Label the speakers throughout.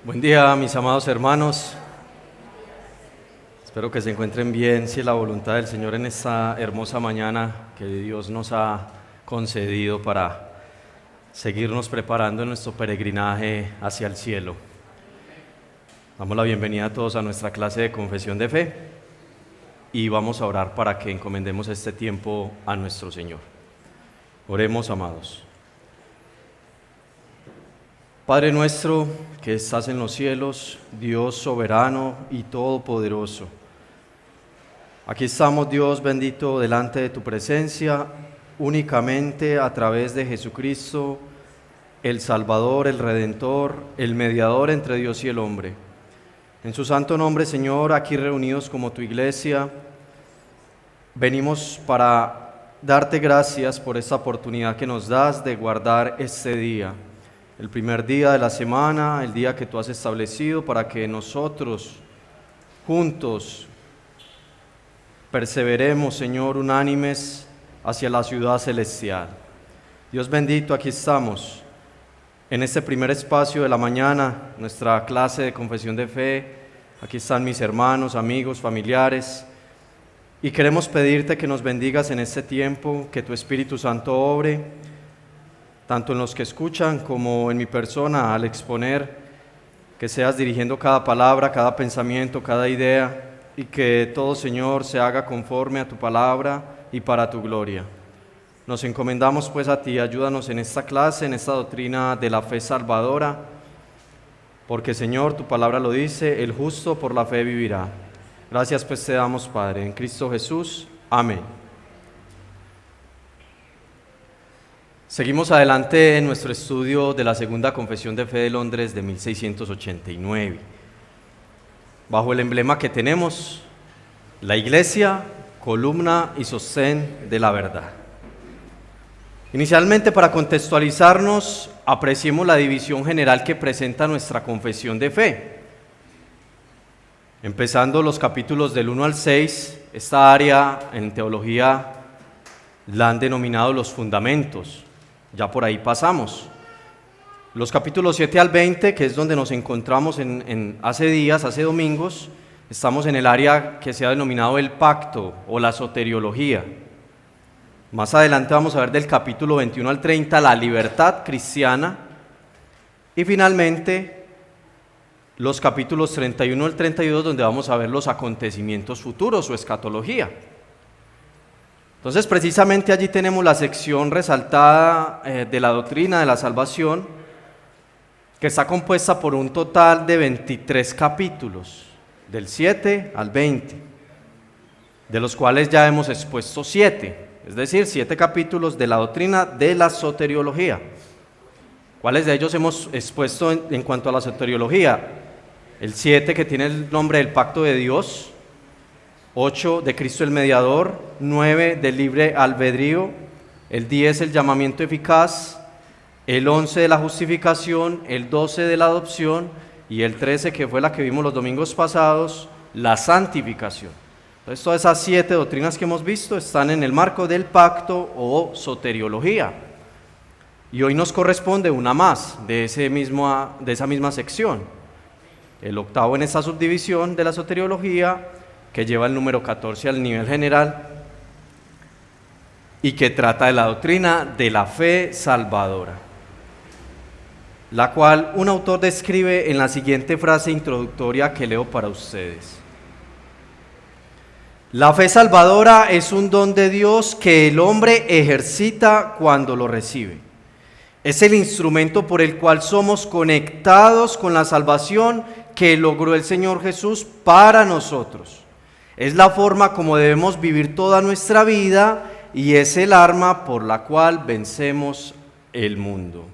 Speaker 1: Buen día, mis amados hermanos. Espero que se encuentren bien, si es la voluntad del Señor en esta hermosa mañana que Dios nos ha concedido para seguirnos preparando en nuestro peregrinaje hacia el cielo. Damos la bienvenida a todos a nuestra clase de confesión de fe y vamos a orar para que encomendemos este tiempo a nuestro Señor. Oremos, amados. Padre nuestro que estás en los cielos, Dios soberano y todopoderoso, aquí estamos, Dios bendito, delante de tu presencia, únicamente a través de Jesucristo, el Salvador, el Redentor, el mediador entre Dios y el hombre. En su santo nombre, Señor, aquí reunidos como tu iglesia, venimos para darte gracias por esta oportunidad que nos das de guardar este día, el primer día de la semana, el día que tú has establecido para que nosotros juntos perseveremos, Señor, unánimes hacia la ciudad celestial. Dios bendito, aquí estamos, en este primer espacio de la mañana, nuestra clase de confesión de fe. Aquí están mis hermanos, amigos, familiares, y queremos pedirte que nos bendigas en este tiempo, que tu Espíritu Santo obre, tanto en los que escuchan como en mi persona al exponer, que seas dirigiendo cada palabra, cada pensamiento, cada idea, y que todo, Señor, se haga conforme a tu palabra y para tu gloria. Nos encomendamos pues a ti, ayúdanos en esta clase, en esta doctrina de la fe salvadora, porque, Señor, tu palabra lo dice, el justo por la fe vivirá. Gracias pues te damos, Padre, en Cristo Jesús. Amén. Seguimos adelante en nuestro estudio de la Segunda Confesión de Fe de Londres de 1689. Bajo el emblema que tenemos, la Iglesia, columna y sostén de la verdad. Inicialmente, para contextualizarnos, apreciemos la división general que presenta nuestra confesión de fe. Empezando los capítulos del 1 al 6, esta área en teología la han denominado los fundamentos. Ya por ahí pasamos. Los capítulos 7 al 20, que es donde nos encontramos hace días, hace domingos, estamos en el área que se ha denominado el pacto o la soteriología. Más adelante vamos a ver del capítulo 21 al 30 la libertad cristiana. Y finalmente los capítulos 31 al 32, donde vamos a ver los acontecimientos futuros o escatología. Entonces, precisamente allí tenemos la sección resaltada de la doctrina de la salvación, que está compuesta por un total de 23 capítulos, del 7 al 20, de los cuales ya hemos expuesto 7, es decir, 7 capítulos de la doctrina de la soteriología. ¿Cuáles de ellos hemos expuesto en cuanto a la soteriología? El 7, que tiene el nombre del pacto de Dios, 8 de Cristo el mediador, 9 del libre albedrío, el 10 el llamamiento eficaz, el 11 de la justificación, el 12 de la adopción y el 13, que fue la que vimos los domingos pasados, la santificación. Entonces, todas esas 7 doctrinas que hemos visto están en el marco del pacto o soteriología. Y hoy nos corresponde una más de esa misma sección, el octavo en esta subdivisión de la soteriología, que lleva el número 14 al nivel general y que trata de la doctrina de la fe salvadora, la cual un autor describe en la siguiente frase introductoria que leo para ustedes. La fe salvadora es un don de Dios que el hombre ejercita cuando lo recibe. Es el instrumento por el cual somos conectados con la salvación que logró el Señor Jesús para nosotros. Es la forma como debemos vivir toda nuestra vida y es el arma por la cual vencemos el mundo.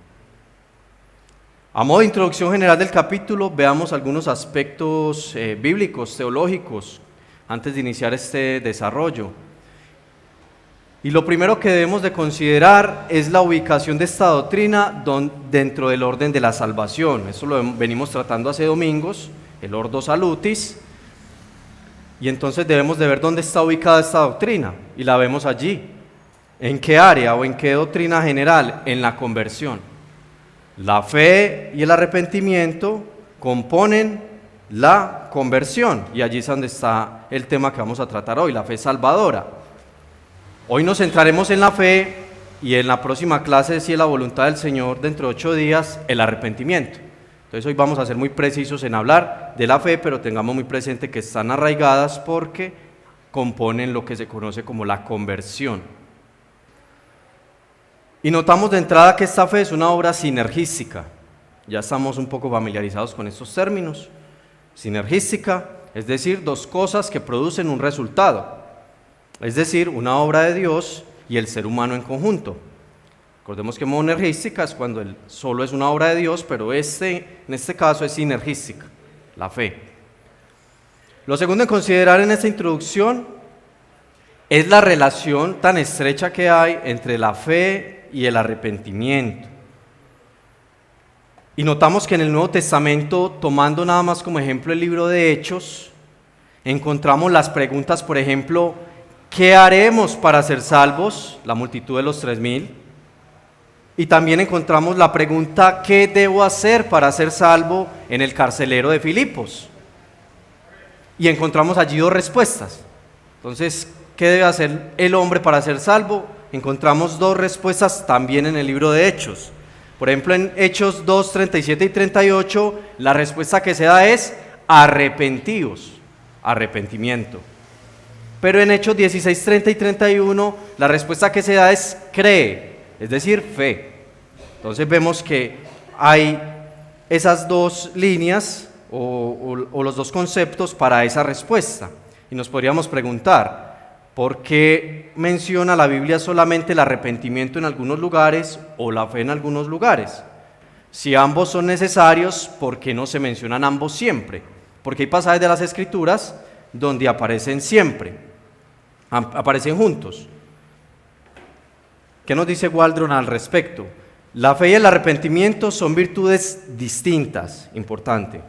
Speaker 1: A modo de introducción general del capítulo, veamos algunos aspectos bíblicos, teológicos, antes de iniciar este desarrollo. Y lo primero que debemos de considerar es la ubicación de esta doctrina dentro del orden de la salvación. Eso lo venimos tratando hace domingos, el Ordo Salutis. Y entonces debemos de ver dónde está ubicada esta doctrina, y la vemos allí. ¿En qué área o en qué doctrina general? En la conversión. La fe y el arrepentimiento componen la conversión. Y allí es donde está el tema que vamos a tratar hoy, la fe salvadora. Hoy nos centraremos en la fe y en la próxima clase, si es la voluntad del Señor, dentro de 8 días, el arrepentimiento. Entonces hoy vamos a ser muy precisos en hablar de la fe, pero tengamos muy presente que están arraigadas porque componen lo que se conoce como la conversión. Y notamos de entrada que esta fe es una obra sinergística. Ya estamos un poco familiarizados con estos términos. Sinergística, es decir, dos cosas que producen un resultado. Es decir, una obra de Dios y el ser humano en conjunto. Recordemos que monergística es cuando solo es una obra de Dios, pero en este caso es sinergística, la fe. Lo segundo en considerar en esta introducción es la relación tan estrecha que hay entre la fe y el arrepentimiento. Y notamos que en el Nuevo Testamento, tomando nada más como ejemplo el libro de Hechos, encontramos las preguntas, por ejemplo, ¿qué haremos para ser salvos? La multitud de los 3,000. Y también encontramos la pregunta, ¿qué debo hacer para ser salvo? En el carcelero de Filipos. Y encontramos allí 2 respuestas. Entonces, ¿qué debe hacer el hombre para ser salvo? Encontramos 2 respuestas también en el libro de Hechos. Por ejemplo, en Hechos 2, 37 y 38, la respuesta que se da es arrepentíos, arrepentimiento. Pero en Hechos 16, 30 y 31, la respuesta que se da es cree, es decir, fe. Entonces vemos que hay esas 2 líneas o los 2 conceptos para esa respuesta. Y nos podríamos preguntar, ¿por qué menciona la Biblia solamente el arrepentimiento en algunos lugares o la fe en algunos lugares? Si ambos son necesarios, ¿por qué no se mencionan ambos siempre? Porque hay pasajes de las Escrituras donde aparecen siempre, aparecen juntos. ¿Qué nos dice Waldron al respecto? La fe y el arrepentimiento son virtudes distintas, importante,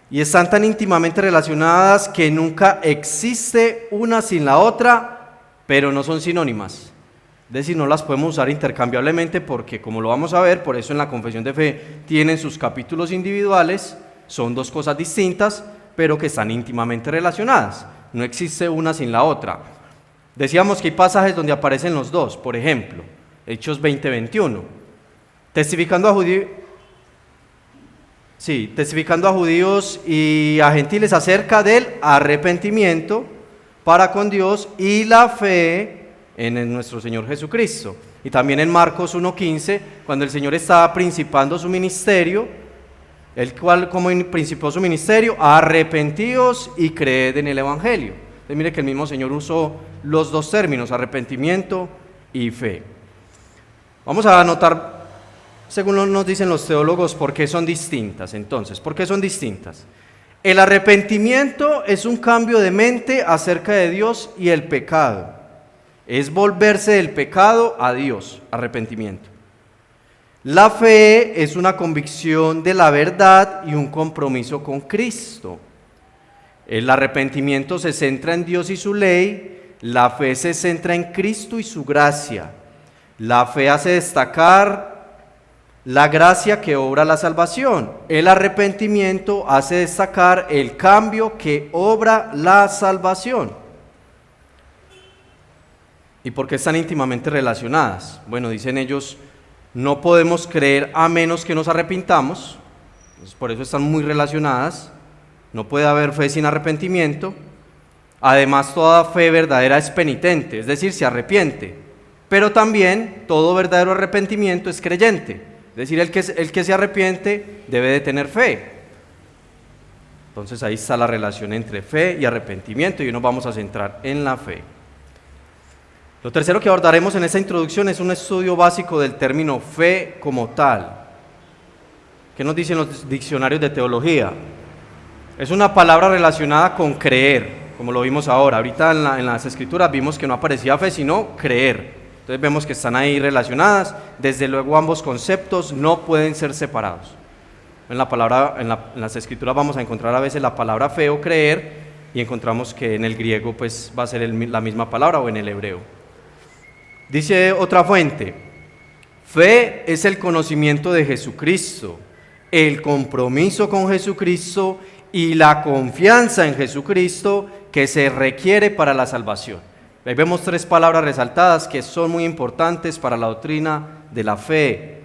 Speaker 1: y están tan íntimamente relacionadas que nunca existe una sin la otra, pero no son sinónimas. Es decir, no las podemos usar intercambiablemente porque, como lo vamos a ver, por eso en la confesión de fe tienen sus capítulos individuales, son 2 cosas distintas, pero que están íntimamente relacionadas. No existe una sin la otra. Decíamos que hay pasajes donde aparecen los 2, por ejemplo, Hechos 20, 21. Testificando a judíos y a gentiles acerca del arrepentimiento para con Dios y la fe en nuestro Señor Jesucristo. Y también en Marcos 1:15, cuando el Señor estaba principando su ministerio, el cual como principió su ministerio, arrepentíos y creed en el Evangelio. Entonces mire que el mismo Señor usó los 2 términos, arrepentimiento y fe. Vamos a anotar, según nos dicen los teólogos, por qué son distintas. Entonces, ¿por qué son distintas? El arrepentimiento es un cambio de mente acerca de Dios y el pecado. Es volverse del pecado a Dios, arrepentimiento. La fe es una convicción de la verdad y un compromiso con Cristo. El arrepentimiento se centra en Dios y su ley, la fe se centra en Cristo y su gracia. La fe hace destacar la gracia que obra la salvación. El arrepentimiento hace destacar el cambio que obra la salvación. ¿Y por qué están íntimamente relacionadas? Bueno, dicen ellos, no podemos creer a menos que nos arrepintamos, entonces por eso están muy relacionadas. No puede haber fe sin arrepentimiento. Además, toda fe verdadera es penitente, es decir, se arrepiente. Pero también todo verdadero arrepentimiento es creyente. Es decir, el que se arrepiente debe de tener fe. Entonces ahí está la relación entre fe y arrepentimiento y hoy nos vamos a centrar en la fe. Lo tercero que abordaremos en esta introducción es un estudio básico del término fe como tal. ¿Qué nos dicen los diccionarios de teología? Es una palabra relacionada con creer, como lo vimos ahora. Ahorita en las escrituras vimos que no aparecía fe, sino creer. Entonces vemos que están ahí relacionadas. Desde luego ambos conceptos no pueden ser separados. En las escrituras vamos a encontrar a veces la palabra fe o creer y encontramos que en el griego pues va a ser la misma palabra o en el hebreo. Dice otra fuente, fe es el conocimiento de Jesucristo, el compromiso con Jesucristo y la confianza en Jesucristo que se requiere para la salvación. Ahí vemos tres palabras resaltadas que son muy importantes para la doctrina de la fe,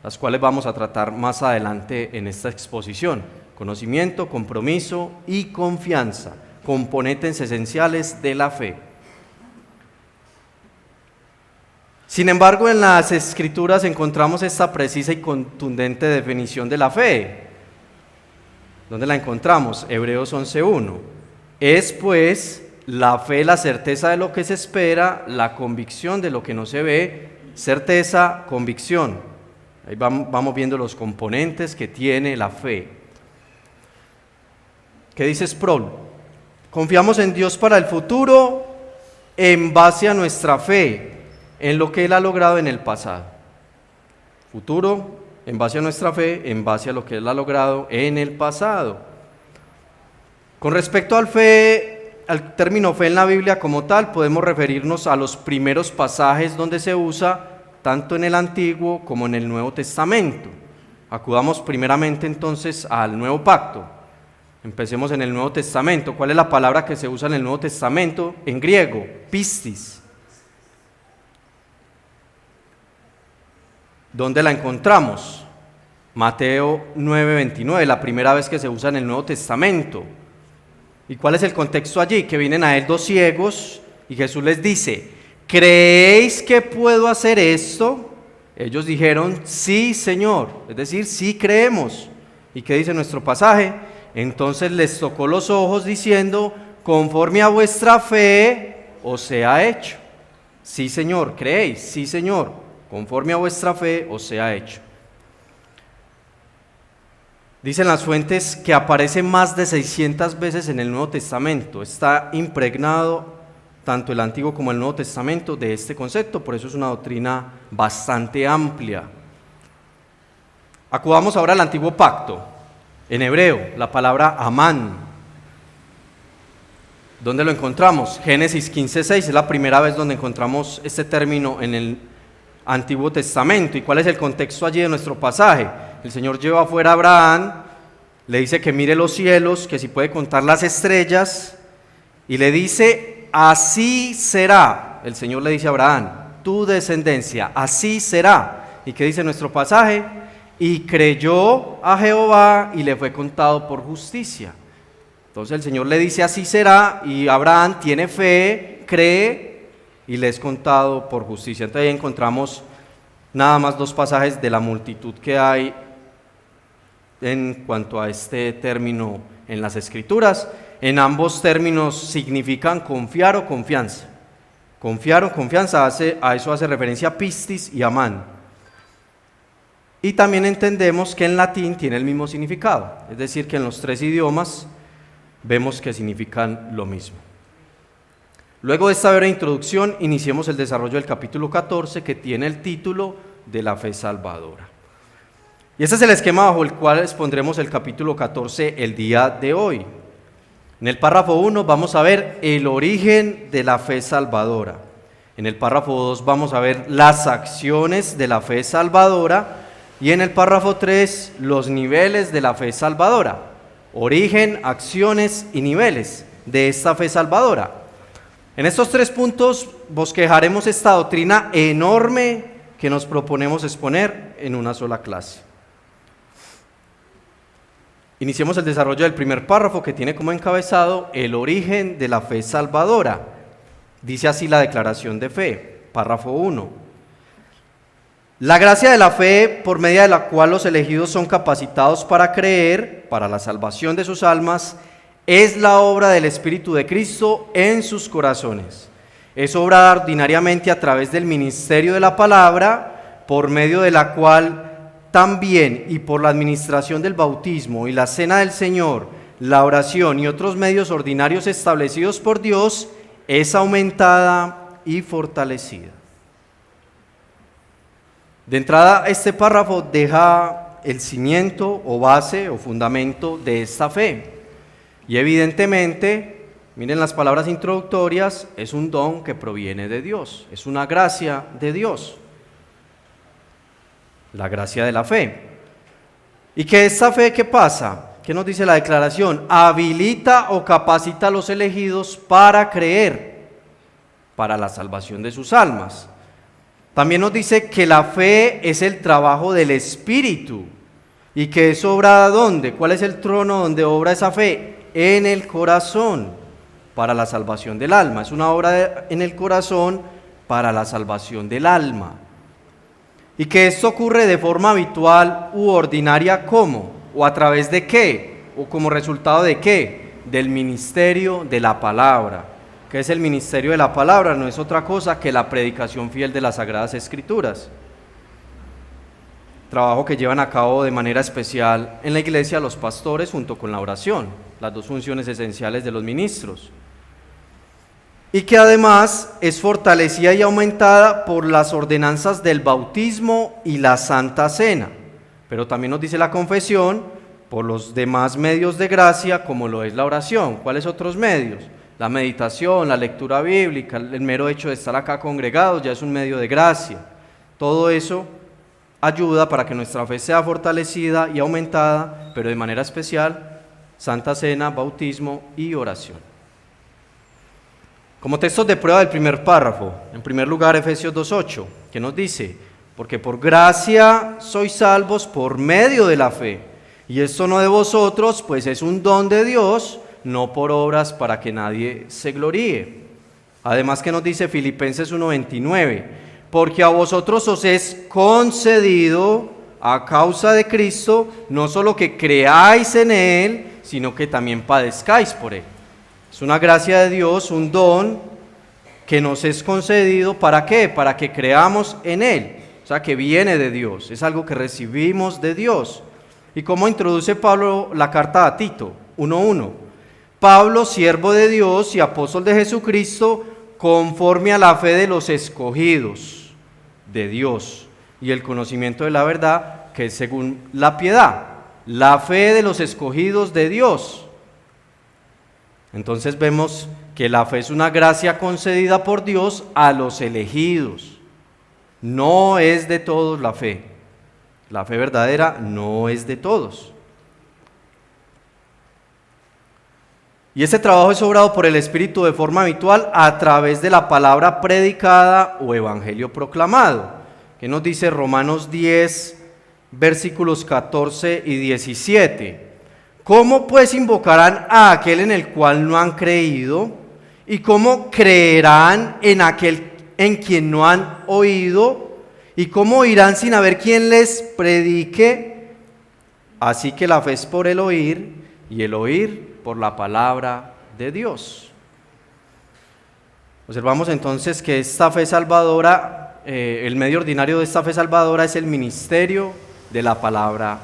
Speaker 1: las cuales vamos a tratar más adelante en esta exposición. Conocimiento, compromiso y confianza, componentes esenciales de la fe. Sin embargo, en las Escrituras encontramos esta precisa y contundente definición de la fe. ¿Dónde la encontramos? Hebreos 11:1. Es pues la fe la certeza de lo que se espera, la convicción de lo que no se ve, certeza, convicción. Ahí vamos viendo los componentes que tiene la fe. ¿Qué dice Sproul? Confiamos en Dios para el futuro en base a nuestra fe en lo que Él ha logrado en el pasado. Futuro en base a nuestra fe, en base a lo que Él ha logrado en el pasado. Con respecto al término fe en la Biblia como tal, podemos referirnos a los primeros pasajes donde se usa tanto en el Antiguo como en el Nuevo Testamento. Acudamos primeramente entonces al Nuevo Pacto. Empecemos en el Nuevo Testamento. ¿Cuál es la palabra que se usa en el Nuevo Testamento? En griego, pistis. ¿Dónde la encontramos? Mateo 9:29, la primera vez que se usa en el Nuevo Testamento. ¿Y cuál es el contexto allí? Que vienen a Él dos ciegos y Jesús les dice: ¿creéis que puedo hacer esto? Ellos dijeron: sí, Señor, es decir, sí creemos. ¿Y qué dice nuestro pasaje? Entonces les tocó los ojos diciendo: conforme a vuestra fe os sea hecho. Sí, Señor, ¿creéis? Sí, Señor, conforme a vuestra fe os sea hecho. Dicen las fuentes que aparece más de 600 veces en el Nuevo Testamento. Está impregnado tanto el Antiguo como el Nuevo Testamento de este concepto, por eso es una doctrina bastante amplia. Acudamos ahora al Antiguo Pacto. En hebreo, la palabra amán. ¿Dónde lo encontramos? Génesis 15:6 es la primera vez donde encontramos este término en el Antiguo Testamento. ¿Y cuál es el contexto allí de nuestro pasaje? El Señor lleva afuera a Abraham, le dice que mire los cielos, que si puede contar las estrellas, y le dice: así será. El Señor le dice a Abraham: tu descendencia, así será. ¿Y qué dice nuestro pasaje? Y creyó a Jehová y le fue contado por justicia. Entonces el Señor le dice: así será, y Abraham tiene fe, cree y le es contado por justicia. Entonces ahí encontramos nada más dos pasajes de la multitud que hay en cuanto a este término en las Escrituras. En ambos términos significan confiar o confianza. Confiar o confianza, a eso hace referencia pistis y amán. Y también entendemos que en latín tiene el mismo significado, es decir, que en los tres idiomas vemos que significan lo mismo. Luego de esta breve introducción, iniciemos el desarrollo del capítulo 14, que tiene el título de la fe salvadora. Y este es el esquema bajo el cual expondremos el capítulo 14 el día de hoy. En el párrafo 1 vamos a ver el origen de la fe salvadora. En el párrafo 2 vamos a ver las acciones de la fe salvadora. Y en el párrafo 3, los niveles de la fe salvadora. Origen, acciones y niveles de esta fe salvadora. En estos tres puntos bosquejaremos esta doctrina enorme que nos proponemos exponer en una sola clase. Iniciemos el desarrollo del primer párrafo, que tiene como encabezado el origen de la fe salvadora. Dice así la declaración de fe, párrafo 1. La gracia de la fe, por medio de la cual los elegidos son capacitados para creer, para la salvación de sus almas, es la obra del Espíritu de Cristo en sus corazones. Es obrada ordinariamente a través del ministerio de la palabra, por medio de la cual también, y por la administración del bautismo y la cena del Señor, la oración y otros medios ordinarios establecidos por Dios, es aumentada y fortalecida. De entrada, este párrafo deja el cimiento o base o fundamento de esta fe. Y evidentemente, miren las palabras introductorias, es un don que proviene de Dios, es una gracia de Dios. La gracia de la fe. Y que esta fe, ¿qué pasa? ¿Qué nos dice la declaración? Habilita o capacita a los elegidos para creer, para la salvación de sus almas. También nos dice que la fe es el trabajo del Espíritu. ¿Y que es obra dónde? ¿Cuál es el trono donde obra esa fe? En el corazón, para la salvación del alma. Es una obra en el corazón para la salvación del alma. Y que esto ocurre de forma habitual u ordinaria, ¿cómo? ¿O a través de qué? ¿O como resultado de qué? Del ministerio de la palabra. ¿Qué es el ministerio de la palabra? No es otra cosa que la predicación fiel de las Sagradas Escrituras. Trabajo que llevan a cabo de manera especial en la iglesia los pastores junto con la oración, las dos funciones esenciales de los ministros. Y que además es fortalecida y aumentada por las ordenanzas del bautismo y la Santa Cena. Pero también nos dice la confesión, por los demás medios de gracia, como lo es la oración. ¿Cuáles otros medios? La meditación, la lectura bíblica, el mero hecho de estar acá congregados ya es un medio de gracia. Todo eso ayuda para que nuestra fe sea fortalecida y aumentada, pero de manera especial, Santa Cena, bautismo y oración. Como textos de prueba del primer párrafo, en primer lugar Efesios 2:8, que nos dice: porque por gracia sois salvos por medio de la fe, y esto no de vosotros, pues es un don de Dios, no por obras para que nadie se gloríe. Además, que nos dice Filipenses 1:29, porque a vosotros os es concedido a causa de Cristo, no solo que creáis en Él, sino que también padezcáis por Él. Es una gracia de Dios, un don que nos es concedido, ¿para qué? Para que creamos en Él, o sea, que viene de Dios, es algo que recibimos de Dios. ¿Y cómo introduce Pablo la carta a Tito? 1:1. Pablo, siervo de Dios y apóstol de Jesucristo, conforme a la fe de los escogidos de Dios y el conocimiento de la verdad, que es según la piedad, la fe de los escogidos de Dios. Entonces vemos que la fe es una gracia concedida por Dios a los elegidos. No es de todos la fe. La fe verdadera no es de todos. Y este trabajo es obrado por el Espíritu de forma habitual a través de la palabra predicada o evangelio proclamado. ¿Qué nos dice Romanos 10, versículos 14 y 17? ¿Cómo pues invocarán a aquel en el cual no han creído? ¿Y cómo creerán en aquel en quien no han oído? ¿Y cómo oirán sin haber quien les predique? Así que la fe es por el oír, y el oír por la palabra de Dios. Observamos entonces que esta fe salvadora, el medio ordinario de esta fe salvadora es el ministerio de la palabra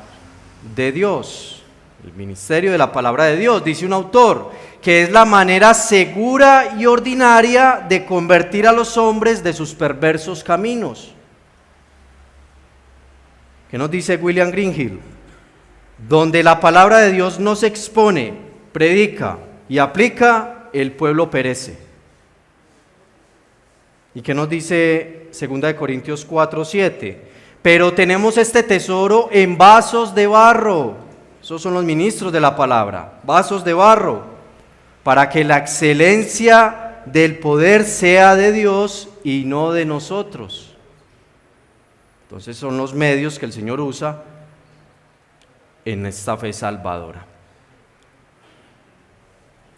Speaker 1: de Dios. El ministerio de la palabra de Dios, dice un autor, que es la manera segura y ordinaria de convertir a los hombres de sus perversos caminos. ¿Qué nos dice William Greenhill? Donde la palabra de Dios no se expone, predica y aplica, el pueblo perece. ¿Y qué nos dice 2 Corintios 4:7? Pero tenemos este tesoro en vasos de barro. Esos son los ministros de la palabra, vasos de barro, para que la excelencia del poder sea de Dios y no de nosotros. Entonces son los medios que el Señor usa en esta fe salvadora.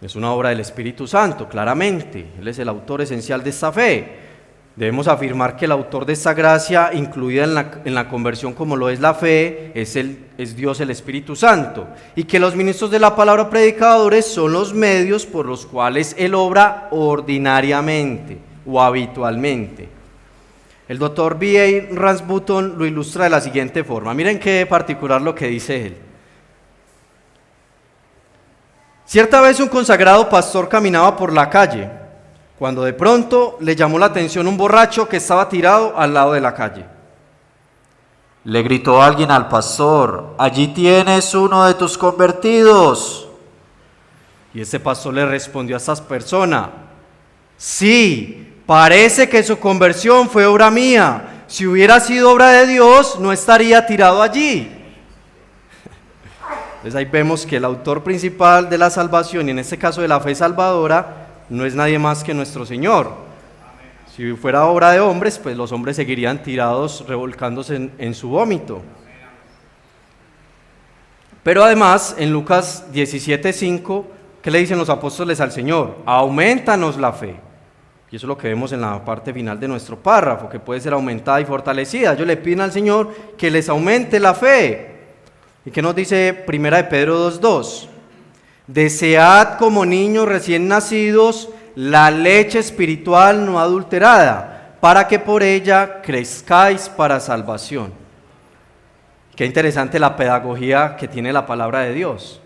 Speaker 1: Es una obra del Espíritu Santo, claramente. Él es el autor esencial de esta fe. Debemos afirmar que el autor de esta gracia, incluida en la conversión como lo es la fe, es Dios el Espíritu Santo. Y que los ministros de la palabra predicadores son los medios por los cuales Él obra ordinariamente o habitualmente. El doctor B.A. Ramsbottom lo ilustra de la siguiente forma. Miren qué particular lo que dice él. Cierta vez un consagrado pastor caminaba por la calle, cuando de pronto le llamó la atención un borracho que estaba tirado al lado de la calle. Le gritó alguien al pastor: «Allí tienes uno de tus convertidos». Y este pastor le respondió a esta persona: «Sí, parece que su conversión fue obra mía. Si hubiera sido obra de Dios, no estaría tirado allí». Entonces ahí vemos que el autor principal de la salvación, y en este caso de la fe salvadora, no es nadie más que nuestro Señor. Si fuera obra de hombres, pues los hombres seguirían tirados, revolcándose en su vómito. Pero además, en Lucas 17:5, ¿qué le dicen los apóstoles al Señor? Aumentanos la fe. Y eso es lo que vemos en la parte final de nuestro párrafo, que puede ser aumentada y fortalecida. Ellos le piden al Señor que les aumente la fe. ¿Y qué nos dice Primera de Pedro 2:2? Desead como niños recién nacidos la leche espiritual no adulterada, para que por ella crezcáis para salvación. Qué interesante la pedagogía que tiene la palabra de Dios.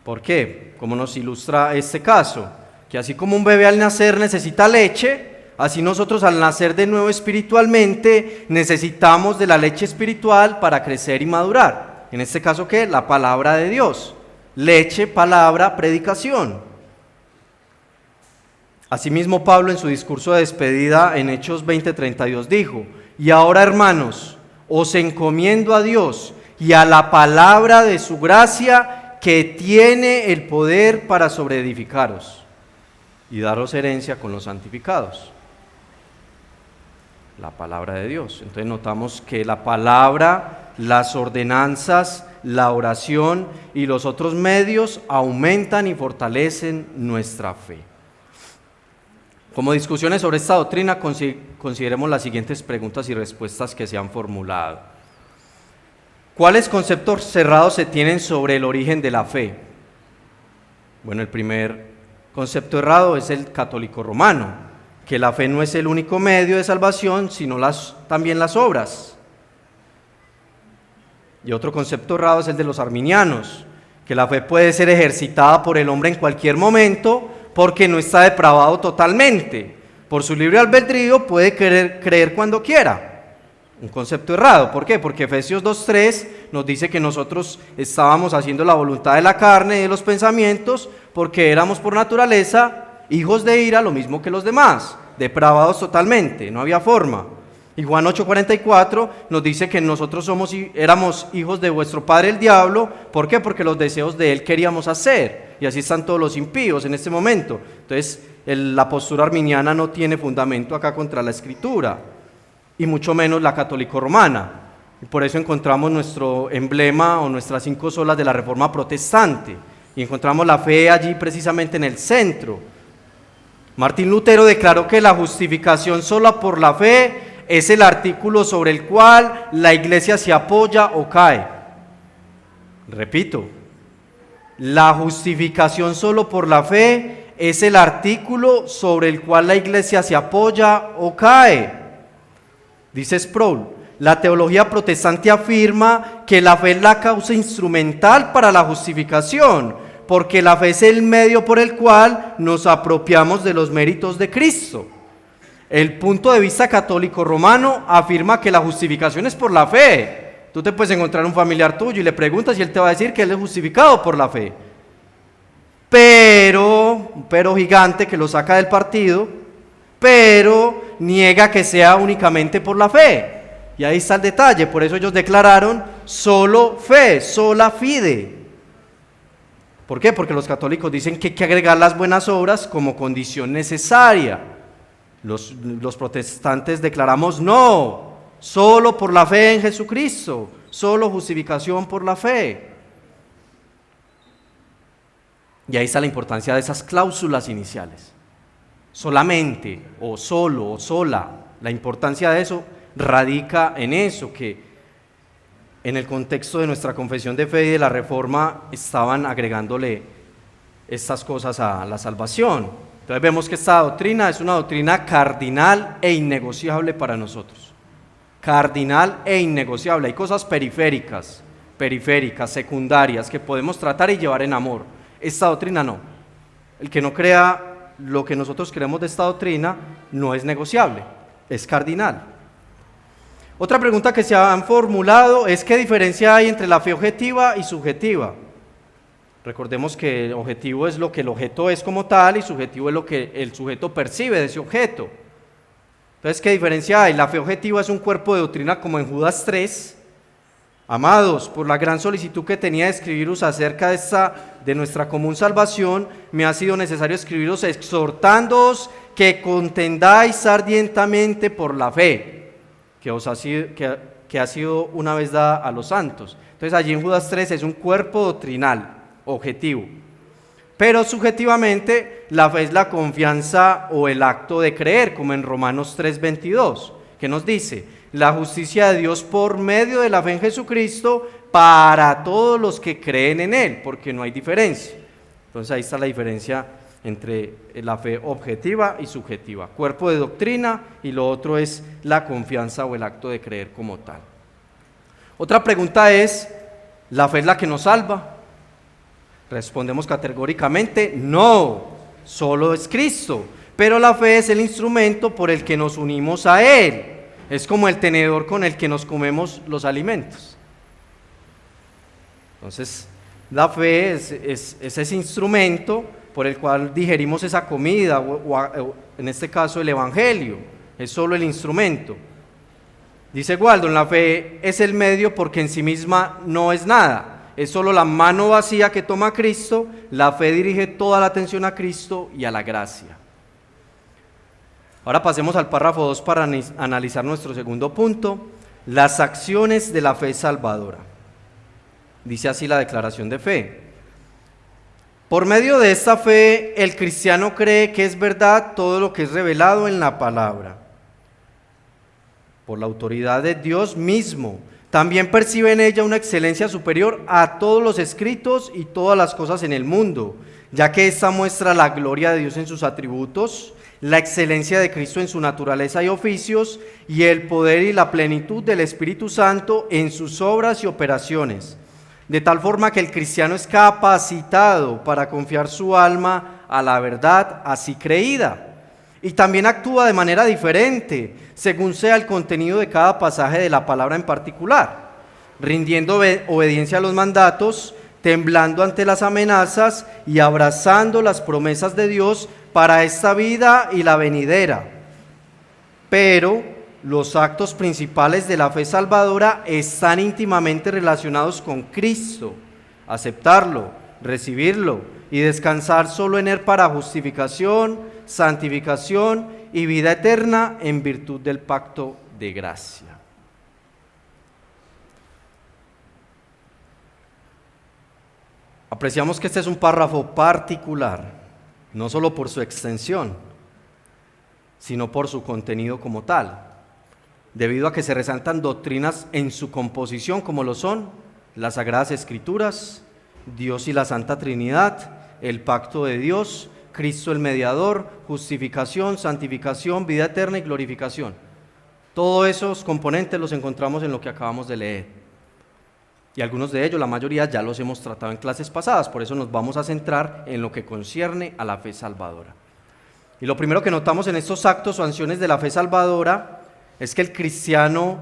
Speaker 1: ¿Por qué? Como nos ilustra este caso, que así como un bebé al nacer necesita leche, así nosotros al nacer de nuevo espiritualmente necesitamos de la leche espiritual para crecer y madurar. En este caso, ¿qué? La palabra de Dios. Leche, palabra, predicación. Asimismo, Pablo en su discurso de despedida en Hechos 20:32 dijo: y ahora, hermanos, os encomiendo a Dios y a la palabra de su gracia, que tiene el poder para sobreedificaros y daros herencia con los santificados. La palabra de Dios. Entonces notamos que la palabra, las ordenanzas, la oración y los otros medios aumentan y fortalecen nuestra fe. Como discusiones sobre esta doctrina, consideremos las siguientes preguntas y respuestas que se han formulado. ¿Cuáles conceptos cerrados se tienen sobre el origen de la fe? Bueno, el primer concepto errado es el católico romano, que la fe no es el único medio de salvación, sino también las obras. Y otro concepto errado es el de los arminianos, que la fe puede ser ejercitada por el hombre en cualquier momento, porque no está depravado totalmente. Por su libre albedrío puede creer cuando quiera. Un concepto errado. ¿Por qué? Porque Efesios 2:3 nos dice que nosotros estábamos haciendo la voluntad de la carne y de los pensamientos, porque éramos por naturaleza hijos de ira, lo mismo que los demás, depravados totalmente, no había forma. Y Juan 8:44 nos dice que nosotros éramos hijos de vuestro padre el diablo. ¿Por qué? Porque los deseos de él queríamos hacer. Y así están todos los impíos en este momento. Entonces, la postura arminiana no tiene fundamento acá contra la Escritura, y mucho menos la católico-romana. Y por eso encontramos nuestro emblema o nuestras 5 solas de la Reforma Protestante. Y encontramos la fe allí precisamente en el centro. Martín Lutero declaró que la justificación sola por la fe es el artículo sobre el cual la Iglesia se apoya o cae. Repito, la justificación solo por la fe es el artículo sobre el cual la Iglesia se apoya o cae. Dice Sproul: la teología protestante afirma que la fe es la causa instrumental para la justificación, porque la fe es el medio por el cual nos apropiamos de los méritos de Cristo. El punto de vista católico romano afirma que la justificación es por la fe. Tú te puedes encontrar un familiar tuyo y le preguntas y él te va a decir que él es justificado por la fe. Un pero gigante que lo saca del partido, pero niega que sea únicamente por la fe. Y ahí está el detalle, por eso ellos declararon solo fe, sola fide. ¿Por qué? Porque los católicos dicen que hay que agregar las buenas obras como condición necesaria. Los protestantes declaramos no, solo por la fe en Jesucristo, solo justificación por la fe. Y ahí está la importancia de esas cláusulas iniciales. Solamente, o solo, o sola. La importancia de eso radica en eso, que en el contexto de nuestra confesión de fe y de la Reforma estaban agregándole estas cosas a la salvación. Entonces vemos que esta doctrina es una doctrina cardinal e innegociable para nosotros. Cardinal e innegociable. Hay cosas periféricas, secundarias, que podemos tratar y llevar en amor. Esta doctrina no. El que no crea lo que nosotros creemos de esta doctrina no es negociable, es cardinal. Otra pregunta que se han formulado es: ¿qué diferencia hay entre la fe objetiva y subjetiva? Recordemos que el objetivo es lo que el objeto es como tal, y subjetivo es lo que el sujeto percibe de ese objeto. Entonces, ¿qué diferencia hay? La fe objetiva es un cuerpo de doctrina como en Judas 3, Amados, por la gran solicitud que tenía de escribiros acerca de nuestra común salvación, me ha sido necesario escribiros exhortándoos que contendáis ardientemente por la fe que ha sido una vez dada a los santos. Entonces allí en Judas 3 es un cuerpo doctrinal, objetivo. Pero subjetivamente la fe es la confianza o el acto de creer, como en Romanos 3:22, que nos dice: la justicia de Dios por medio de la fe en Jesucristo para todos los que creen en Él, porque no hay diferencia. Entonces ahí está la diferencia entre la fe objetiva y subjetiva, cuerpo de doctrina, y lo otro es la confianza o el acto de creer como tal. Otra pregunta es: ¿la fe es la que nos salva? Respondemos categóricamente: no, solo es Cristo, pero la fe es el instrumento por el que nos unimos a Él. Es como el tenedor con el que nos comemos los alimentos. Entonces, la fe es ese instrumento por el cual digerimos esa comida, o en este caso el Evangelio, es solo el instrumento. Dice Waldon: la fe es el medio porque en sí misma no es nada. Es solo la mano vacía que toma Cristo. La fe dirige toda la atención a Cristo y a la gracia. Ahora pasemos al párrafo 2 para analizar nuestro segundo punto: las acciones de la fe salvadora. Dice así la declaración de fe: por medio de esta fe, el cristiano cree que es verdad todo lo que es revelado en la palabra, por la autoridad de Dios mismo. También percibe en ella una excelencia superior a todos los escritos y todas las cosas en el mundo, ya que esta muestra la gloria de Dios en sus atributos, la excelencia de Cristo en su naturaleza y oficios, y el poder y la plenitud del Espíritu Santo en sus obras y operaciones, de tal forma que el cristiano es capacitado para confiar su alma a la verdad así creída, y también actúa de manera diferente, según sea el contenido de cada pasaje de la palabra en particular, rindiendo obediencia a los mandatos, temblando ante las amenazas y abrazando las promesas de Dios para esta vida y la venidera. Pero los actos principales de la fe salvadora están íntimamente relacionados con Cristo: aceptarlo, recibirlo y descansar solo en Él para justificación, santificación y vida eterna en virtud del pacto de gracia. Apreciamos que este es un párrafo particular, no solo por su extensión, sino por su contenido como tal, debido a que se resaltan doctrinas en su composición, como lo son las Sagradas Escrituras, Dios y la Santa Trinidad, el pacto de Dios, Cristo el mediador, justificación, santificación, vida eterna y glorificación. Todos esos componentes los encontramos en lo que acabamos de leer. Y algunos de ellos, la mayoría, ya los hemos tratado en clases pasadas, por eso nos vamos a centrar en lo que concierne a la fe salvadora. Y lo primero que notamos en estos actos o acciones de la fe salvadora es que el cristiano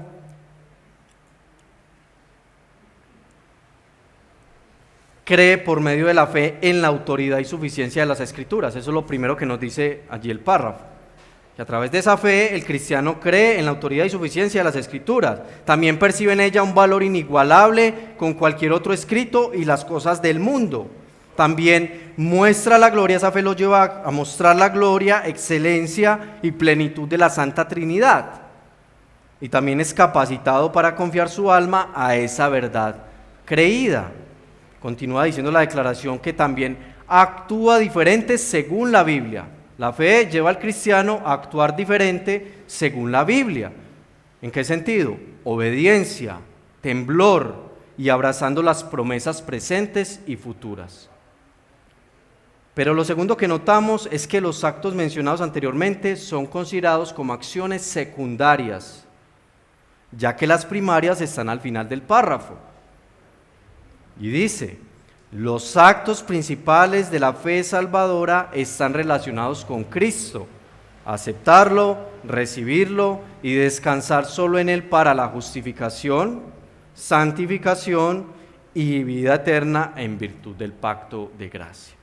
Speaker 1: cree por medio de la fe en la autoridad y suficiencia de las Escrituras. Eso es lo primero que nos dice allí el párrafo. Que a través de esa fe el cristiano cree en la autoridad y suficiencia de las Escrituras. También percibe en ella un valor inigualable con cualquier otro escrito y las cosas del mundo. También muestra la gloria, esa fe lo lleva a mostrar la gloria, excelencia y plenitud de la Santa Trinidad. Y también es capacitado para confiar su alma a esa verdad creída. Continúa diciendo la declaración que también actúa diferente según la Biblia. La fe lleva al cristiano a actuar diferente según la Biblia. ¿En qué sentido? Obediencia, temblor y abrazando las promesas presentes y futuras. Pero lo segundo que notamos es que los actos mencionados anteriormente son considerados como acciones secundarias, ya que las primarias están al final del párrafo. Y dice: los actos principales de la fe salvadora están relacionados con Cristo: aceptarlo, recibirlo y descansar solo en Él para la justificación, santificación y vida eterna en virtud del pacto de gracia.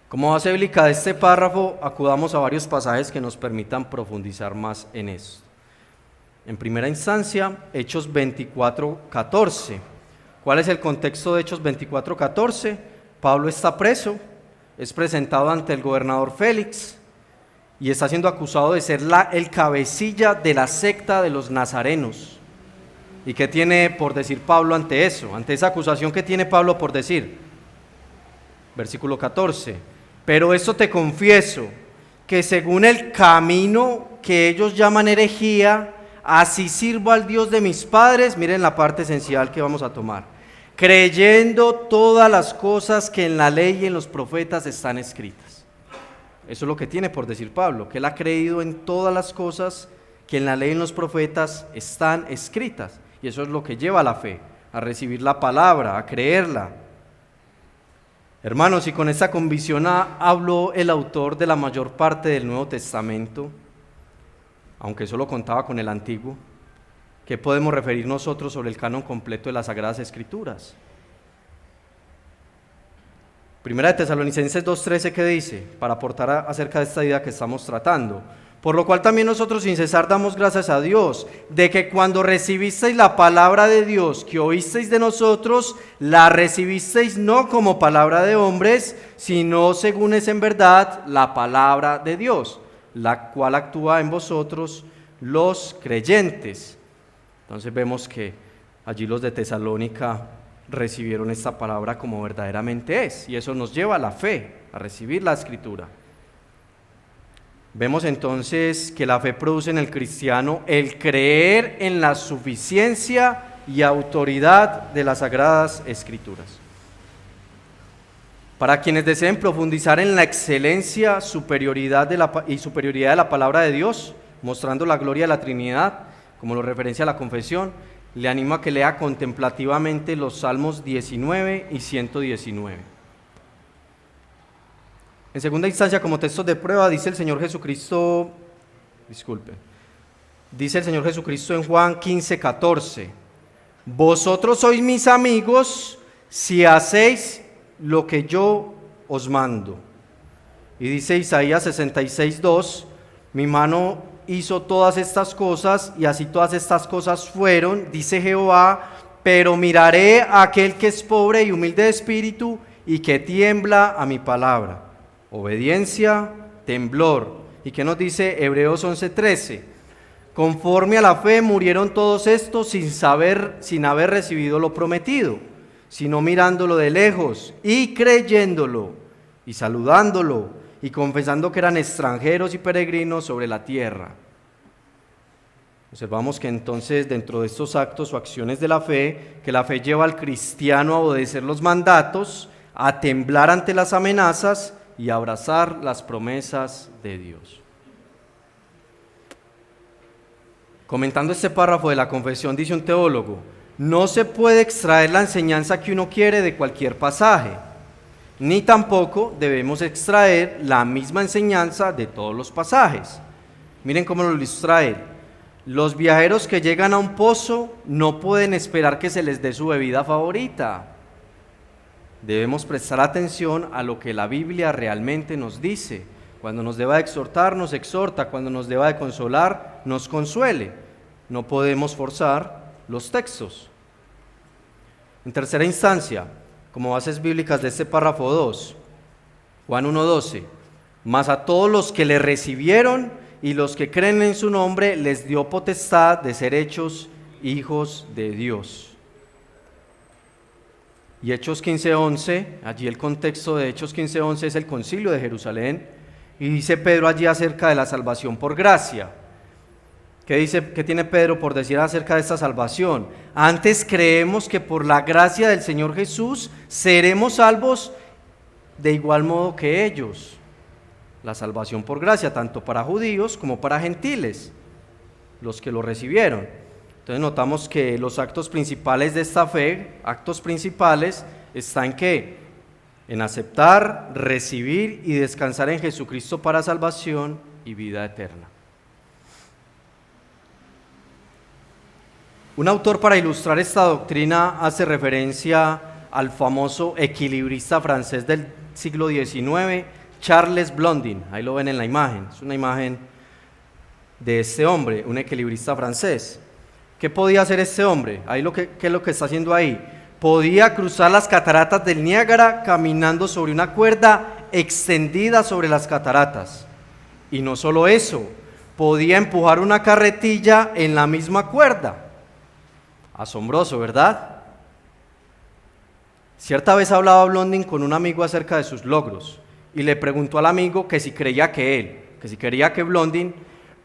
Speaker 1: Como base bíblica de este párrafo, acudamos a varios pasajes que nos permitan profundizar más en esto. En primera instancia, Hechos 24:14. ¿Cuál es el contexto de Hechos 24:14? Pablo está preso, es presentado ante el gobernador Félix y está siendo acusado de ser el cabecilla de la secta de los nazarenos. ¿Y qué tiene por decir Pablo ante eso? Ante esa acusación, ¿qué tiene Pablo por decir? Versículo 14. Pero esto te confieso, que según el camino que ellos llaman herejía, así sirvo al Dios de mis padres. Miren la parte esencial que vamos a tomar. Creyendo todas las cosas que en la ley y en los profetas están escritas. Eso es lo que tiene por decir Pablo, que él ha creído en todas las cosas que en la ley y en los profetas están escritas. Y eso es lo que lleva a la fe, a recibir la palabra, a creerla. Hermanos, y con esta convicción habló el autor de la mayor parte del Nuevo Testamento, aunque solo contaba con el Antiguo. ¿Qué podemos referir nosotros sobre el canon completo de las Sagradas Escrituras? Primera de Tesalonicenses 2:13, ¿qué dice? Para aportar acerca de esta idea que estamos tratando. Por lo cual también nosotros sin cesar damos gracias a Dios, de que cuando recibisteis la palabra de Dios que oísteis de nosotros, la recibisteis no como palabra de hombres, sino según es en verdad la palabra de Dios, la cual actúa en vosotros los creyentes. Entonces vemos que allí los de Tesalónica recibieron esta palabra como verdaderamente es, y eso nos lleva a la fe, a recibir la Escritura. Vemos entonces que la fe produce en el cristiano el creer en la suficiencia y autoridad de las Sagradas Escrituras. Para quienes deseen profundizar en la excelencia, superioridad de la palabra de Dios, mostrando la gloria de la Trinidad, como lo referencia a la confesión, le animo a que lea contemplativamente los Salmos 19 y 119. En segunda instancia, como textos de prueba, dice el Señor Jesucristo en Juan 15:14, vosotros sois mis amigos si hacéis lo que yo os mando. Y dice Isaías 66:2, mi mano hizo todas estas cosas y así todas estas cosas fueron, dice Jehová, pero miraré a aquel que es pobre y humilde de espíritu y que tiembla a mi palabra. Obediencia, temblor. ¿Y qué nos dice Hebreos 11:13? Conforme a la fe murieron todos estos sin haber recibido lo prometido, sino mirándolo de lejos y creyéndolo y saludándolo y confesando que eran extranjeros y peregrinos sobre la tierra. Observamos que entonces dentro de estos actos o acciones de la fe, que la fe lleva al cristiano a obedecer los mandatos, a temblar ante las amenazas y abrazar las promesas de Dios. Comentando este párrafo de la confesión, dice un teólogo, no se puede extraer la enseñanza que uno quiere de cualquier pasaje, ni tampoco debemos extraer la misma enseñanza de todos los pasajes. Miren cómo lo ilustra él. Los viajeros que llegan a un pozo no pueden esperar que se les dé su bebida favorita. Debemos prestar atención a lo que la Biblia realmente nos dice. Cuando nos deba de exhortar, nos exhorta. Cuando nos deba de consolar, nos consuele. No podemos forzar los textos. En tercera instancia, como bases bíblicas de este párrafo 2, Juan 1:12, mas a todos los que le recibieron y los que creen en su nombre, les dio potestad de ser hechos hijos de Dios. Y Hechos 15:11, allí el contexto de Hechos 15:11 es el concilio de Jerusalén, y dice Pedro allí acerca de la salvación por gracia. ¿Qué tiene Pedro por decir acerca de esta salvación? Antes creemos que por la gracia del Señor Jesús seremos salvos de igual modo que ellos. La salvación por gracia, tanto para judíos como para gentiles, los que lo recibieron. Entonces notamos que los actos principales de esta fe, está en ¿qué? En aceptar, recibir y descansar en Jesucristo para salvación y vida eterna. Un autor para ilustrar esta doctrina hace referencia al famoso equilibrista francés del siglo XIX, Charles Blondin. Ahí lo ven en la imagen, es una imagen de este hombre, un equilibrista francés. ¿Qué podía hacer este hombre? ¿Qué es lo que está haciendo ahí? Podía cruzar las cataratas del Niágara caminando sobre una cuerda extendida sobre las cataratas. Y no solo eso, podía empujar una carretilla en la misma cuerda. Asombroso, ¿verdad? Cierta vez hablaba Blondin con un amigo acerca de sus logros y le preguntó al amigo que si creía que Blondin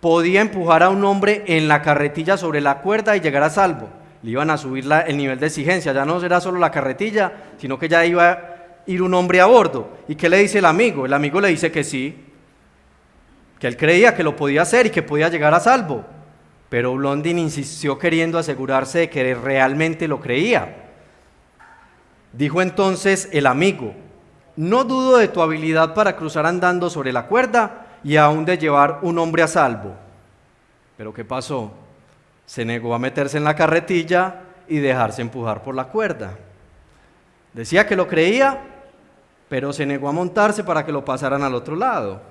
Speaker 1: podía empujar a un hombre en la carretilla sobre la cuerda y llegar a salvo. Le iban a subir el nivel de exigencia, ya no era solo la carretilla, sino que ya iba a ir un hombre a bordo. ¿Y qué le dice el amigo? El amigo le dice que sí, que él creía que lo podía hacer y que podía llegar a salvo. Pero Blondin insistió queriendo asegurarse de que realmente lo creía. Dijo entonces el amigo: no dudo de tu habilidad para cruzar andando sobre la cuerda y aún de llevar un hombre a salvo. ¿Pero qué pasó? Se negó a meterse en la carretilla y dejarse empujar por la cuerda. Decía que lo creía, pero se negó a montarse para que lo pasaran al otro lado.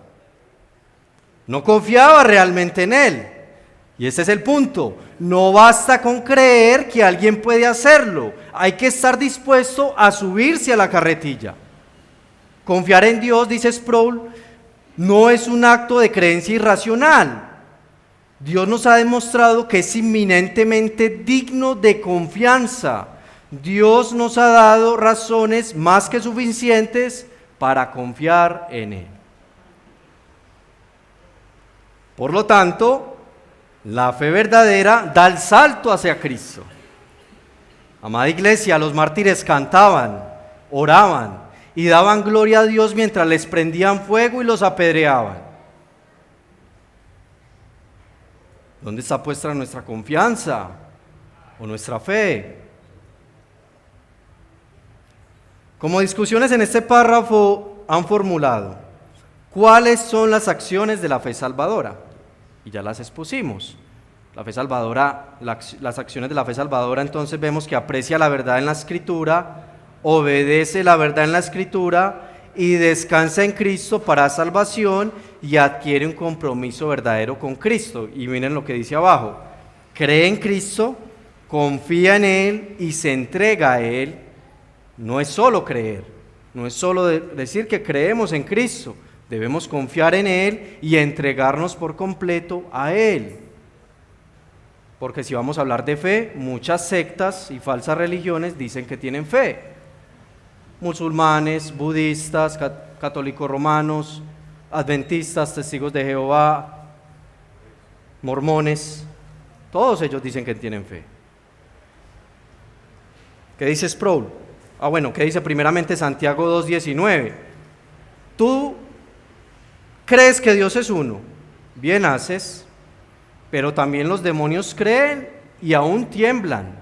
Speaker 1: No confiaba realmente en él. Y ese es el punto. No basta con creer que alguien puede hacerlo. Hay que estar dispuesto a subirse a la carretilla. Confiar en Dios, dice Sproul, no es un acto de creencia irracional. Dios nos ha demostrado que es inminentemente digno de confianza. Dios nos ha dado razones más que suficientes para confiar en Él. Por lo tanto, la fe verdadera da el salto hacia Cristo. Amada iglesia, los mártires cantaban, oraban y daban gloria a Dios mientras les prendían fuego y los apedreaban. ¿Dónde está puesta nuestra confianza o nuestra fe? Como discusiones en este párrafo han formulado: ¿cuáles son las acciones de la fe salvadora? Y ya las expusimos. La fe salvadora, las acciones de la fe salvadora, entonces vemos que aprecia la verdad en la Escritura, obedece la verdad en la Escritura y descansa en Cristo para salvación y adquiere un compromiso verdadero con Cristo. Y miren lo que dice abajo: cree en Cristo, confía en Él y se entrega a Él. No es solo creer, no es solo decir que creemos en Cristo, debemos confiar en Él y entregarnos por completo a Él. Porque si vamos a hablar de fe, muchas sectas y falsas religiones dicen que tienen fe. Musulmanes, budistas, católicos romanos, adventistas, testigos de Jehová, mormones, todos ellos dicen que tienen fe. ¿Qué dice Sproul? ¿Qué dice primeramente Santiago 2:19? Tú crees que Dios es uno, bien haces, pero también los demonios creen y aún tiemblan.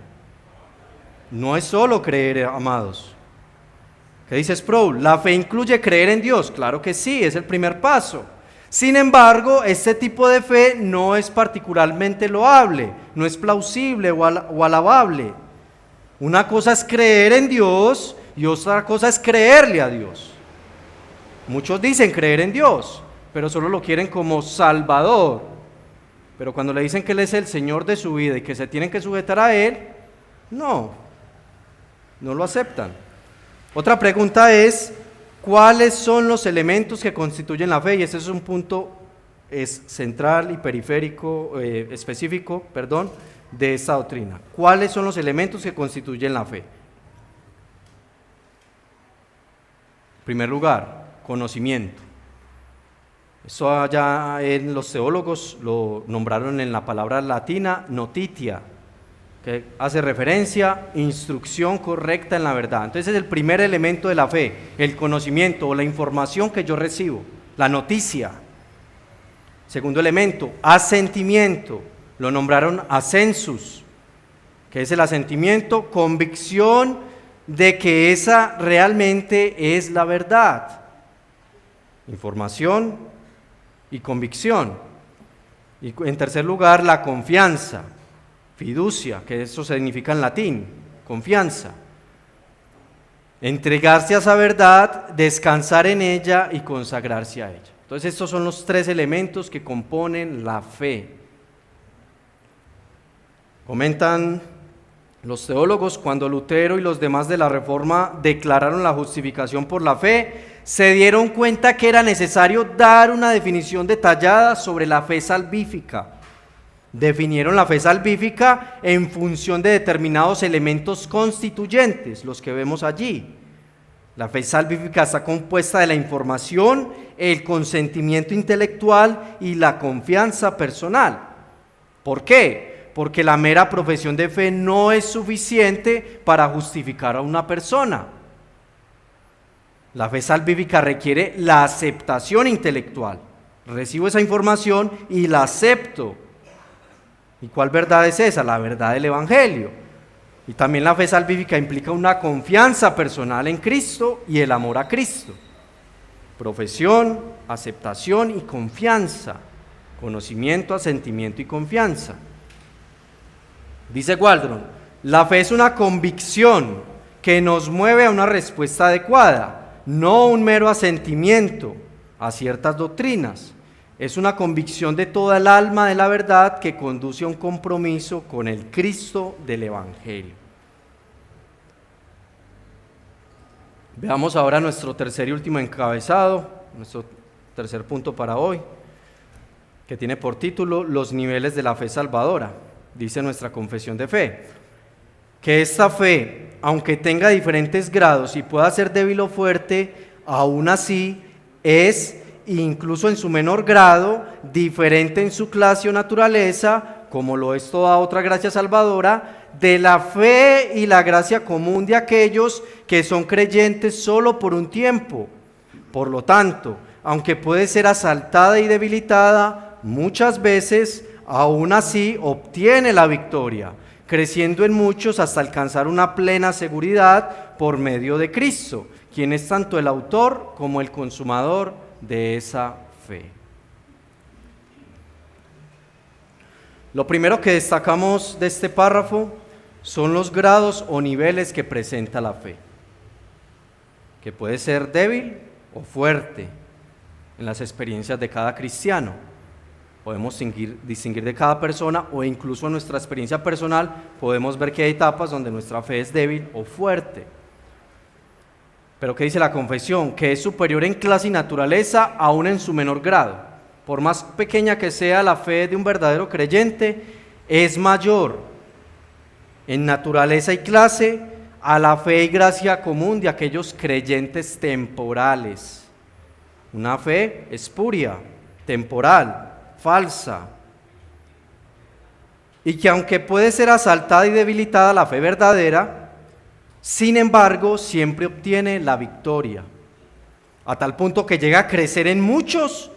Speaker 1: No es solo creer, amados. ¿Qué dice Sproul? ¿La fe incluye creer en Dios? Claro que sí, es el primer paso. Sin embargo, este tipo de fe no es particularmente loable, no es plausible o alabable. Una cosa es creer en Dios y otra cosa es creerle a Dios. Muchos dicen creer en Dios, pero solo lo quieren como Salvador. Pero cuando le dicen que Él es el Señor de su vida y que se tienen que sujetar a Él, no lo aceptan. Otra pregunta es: ¿cuáles son los elementos que constituyen la fe? Y ese es un punto central y específico de esta doctrina. ¿Cuáles son los elementos que constituyen la fe? En primer lugar, conocimiento. Eso allá en los teólogos lo nombraron en la palabra latina notitia, que hace referencia a instrucción correcta en la verdad. Entonces es el primer elemento de la fe, el conocimiento o la información que yo recibo, la noticia. Segundo elemento, asentimiento, lo nombraron assensus, que es el asentimiento, convicción de que esa realmente es la verdad. Información y convicción. Y en tercer lugar, la confianza, fiducia, que eso significa en latín, confianza. Entregarse a esa verdad, descansar en ella y consagrarse a ella. Entonces estos son los tres elementos que componen la fe. Comentan los teólogos: cuando Lutero y los demás de la Reforma declararon la justificación por la fe, se dieron cuenta que era necesario dar una definición detallada sobre la fe salvífica. Definieron la fe salvífica en función de determinados elementos constituyentes, los que vemos allí. La fe salvífica está compuesta de la información, el consentimiento intelectual y la confianza personal. ¿Por qué? Porque la mera profesión de fe no es suficiente para justificar a una persona. La fe salvífica requiere la aceptación intelectual. Recibo esa información y la acepto. ¿Y cuál verdad es esa? La verdad del Evangelio. Y también la fe salvífica implica una confianza personal en Cristo y el amor a Cristo. Profesión, aceptación y confianza. Conocimiento, asentimiento y confianza. Dice Waldron: la fe es una convicción que nos mueve a una respuesta adecuada, no un mero asentimiento a ciertas doctrinas. Es una convicción de toda el alma de la verdad que conduce a un compromiso con el Cristo del Evangelio. Veamos ahora nuestro tercer y último encabezado, nuestro tercer punto para hoy, que tiene por título Los niveles de la fe salvadora. Dice nuestra confesión de fe, que esta fe, aunque tenga diferentes grados y pueda ser débil o fuerte, aún así es, incluso en su menor grado, diferente en su clase o naturaleza, como lo es toda otra gracia salvadora, de la fe y la gracia común de aquellos que son creyentes solo por un tiempo. Por lo tanto, aunque puede ser asaltada y debilitada, muchas veces, aún así, obtiene la victoria, creciendo en muchos hasta alcanzar una plena seguridad por medio de Cristo, quien es tanto el autor como el consumador de esa fe. Lo primero que destacamos de este párrafo son los grados o niveles que presenta la fe, que puede ser débil o fuerte en las experiencias de cada cristiano. Podemos distinguir de cada persona, o incluso en nuestra experiencia personal podemos ver que hay etapas donde nuestra fe es débil o fuerte. Pero ¿qué dice la confesión? Que es superior en clase y naturaleza, aún en su menor grado. Por más pequeña que sea la fe de un verdadero creyente, es mayor en naturaleza y clase a la fe y gracia común de aquellos creyentes temporales. Una fe espuria, temporal, falsa, y que aunque puede ser asaltada y debilitada la fe verdadera, sin embargo siempre obtiene la victoria, a tal punto que llega a crecer en muchos